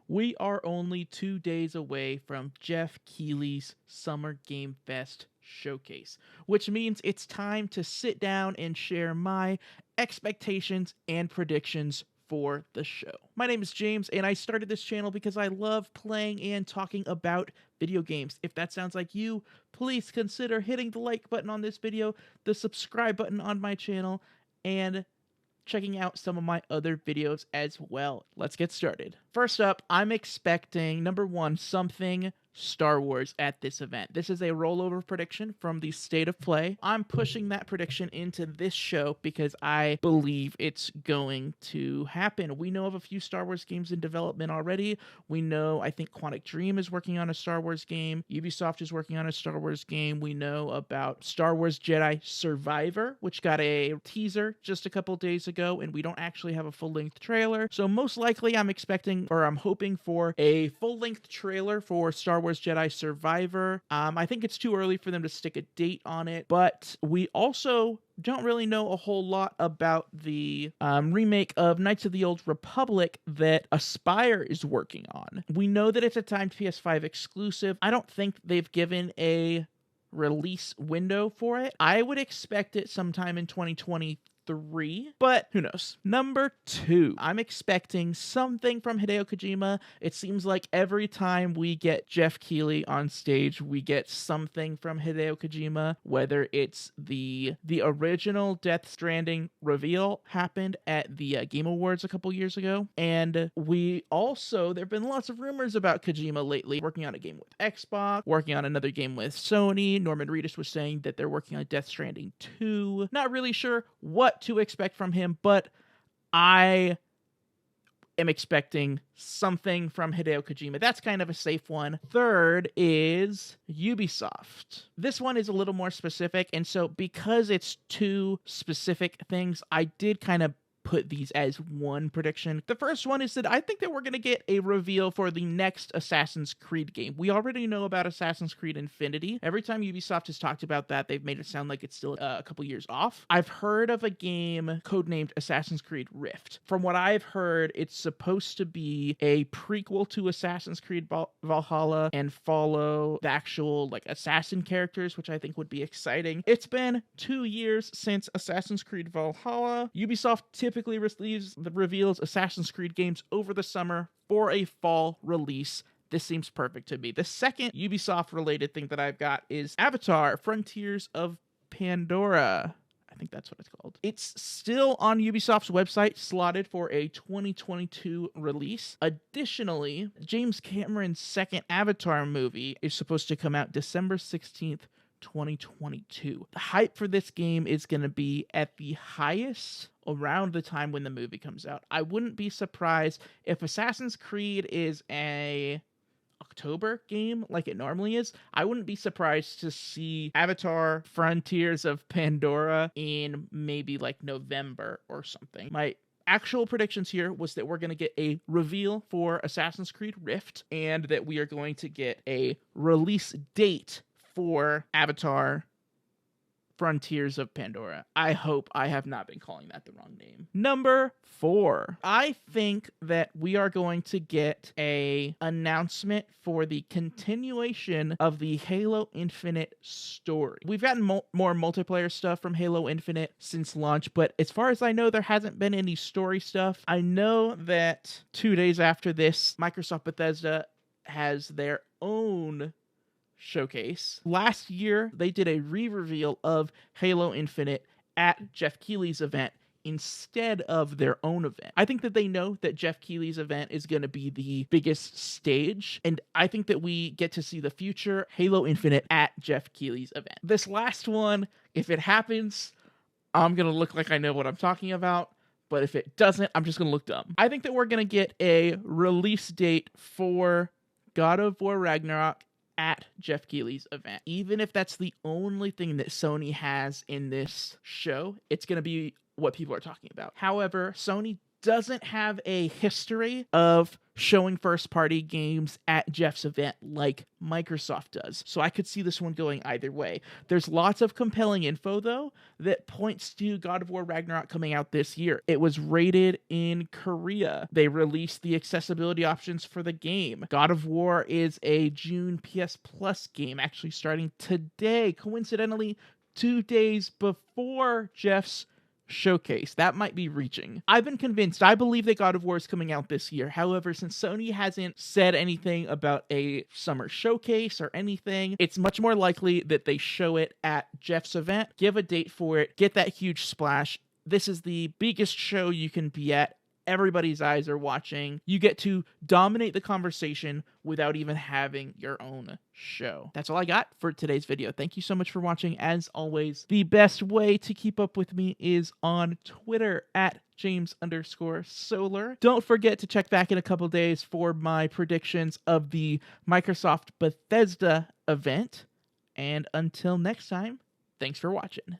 We are only 2 days away from Jeff Keighley's Summer Game Fest showcase, which means it's time to sit down and share my expectations and predictions for the show. My name is James, and I started this channel because I love playing and talking about video games. If that sounds like you, please consider hitting the like button on this video, the subscribe button on my channel, and checking out some of my other videos as well. Let's get started. First up, I'm expecting, number one, something Star Wars at this event. This is a rollover prediction from the State of Play. I'm pushing that prediction into this show because I believe it's going to happen. We know of a few Star Wars games in development already. We know, I think Quantic Dream is working on a Star Wars game. Ubisoft is working on a Star Wars game. We know about Star Wars Jedi Survivor, which got a teaser just a couple days ago, and we don't actually have a full-length trailer. So most likely I'm expecting, or I'm hoping for, a full-length trailer for Star Wars Jedi Survivor. I think it's too early for them to stick a date on it, but we also don't really know a whole lot about the remake of Knights of the Old Republic that Aspyr is working on. We know that it's a timed PS5 exclusive. I don't think they've given a release window for it. I would expect it sometime in 2023, but who knows. Number two, I'm expecting something from Hideo Kojima. It seems like every time we get Jeff Keighley on stage, we get something from Hideo Kojima, whether it's the original Death Stranding reveal happened at the Game Awards a couple years ago, and we also, there have been lots of rumors about Kojima lately, working on a game with Xbox, working on another game with Sony. Norman Reedus was saying that they're working on Death Stranding 2. Not really sure what to expect from him, but I am expecting something from Hideo Kojima. That's kind of a safe one. Third is Ubisoft. This one is a little more specific, and so because it's two specific things, I did kind of put these as one prediction. The first one is that I think that we're going to get a reveal for the next Assassin's Creed game. We already know about Assassin's Creed Infinity. Every time Ubisoft has talked about that, they've made it sound like it's still a couple years off. I've heard of a game codenamed Assassin's Creed Rift. From what I've heard, it's supposed to be a prequel to Assassin's Creed Valhalla and follow the actual assassin characters, which I think would be exciting. It's been 2 years since Assassin's Creed Valhalla. Ubisoft typically reveals Assassin's Creed games over the summer for a fall release. This seems perfect to me. The second Ubisoft-related thing that I've got is Avatar: Frontiers of Pandora. I think that's what it's called. It's still on Ubisoft's website, slotted for a 2022 release. Additionally, James Cameron's second Avatar movie is supposed to come out December 16th, 2022. The hype for this game is going to be at the highest around the time when the movie comes out. I wouldn't be surprised if Assassin's Creed is a October game like it normally is. I wouldn't be surprised to see Avatar: Frontiers of Pandora in maybe November or something. My actual predictions here was that we're going to get a reveal for Assassin's Creed Rift and that we are going to get a release date for Avatar: Frontiers of Pandora. I hope I have not been calling that the wrong name. Number 4. I think that we are going to get an announcement for the continuation of the Halo Infinite story. We've gotten more multiplayer stuff from Halo Infinite since launch, but as far as I know, there hasn't been any story stuff. I know that 2 days after this, Microsoft Bethesda has their own showcase. Last year, they did a re-reveal of Halo Infinite at Jeff Keighley's event instead of their own event. I think that they know that Jeff Keighley's event is going to be the biggest stage, and I think that we get to see the future Halo Infinite at Jeff Keighley's event. This last one, if it happens, I'm going to look like I know what I'm talking about, but if it doesn't, I'm just going to look dumb. I think that we're going to get a release date for God of War Ragnarok at Jeff Keighley's event. Even if that's the only thing that Sony has in this show, it's going to be what people are talking about. However, Sony doesn't have a history of showing first-party games at Jeff's event like Microsoft does. So I could see this one going either way. There's lots of compelling info, though, that points to God of War Ragnarok coming out this year. It was rated in Korea. They released the accessibility options for the game. God of War is a June PS Plus game, actually starting today, coincidentally 2 days before Jeff's showcase. That might be reaching. I've been convinced. I believe that God of War is coming out this year. However, since Sony hasn't said anything about a summer showcase or anything, it's much more likely that they show it at Jeff's event, give a date for it, get that huge splash. This is the biggest show you can be at. Everybody's eyes are watching. You get to dominate the conversation without even having your own show. That's all I got for today's video. Thank you so much for watching. As always, the best way to keep up with me is on Twitter at James_Solar. Don't forget to check back in a couple days for my predictions of the Microsoft Bethesda event. And until next time, thanks for watching.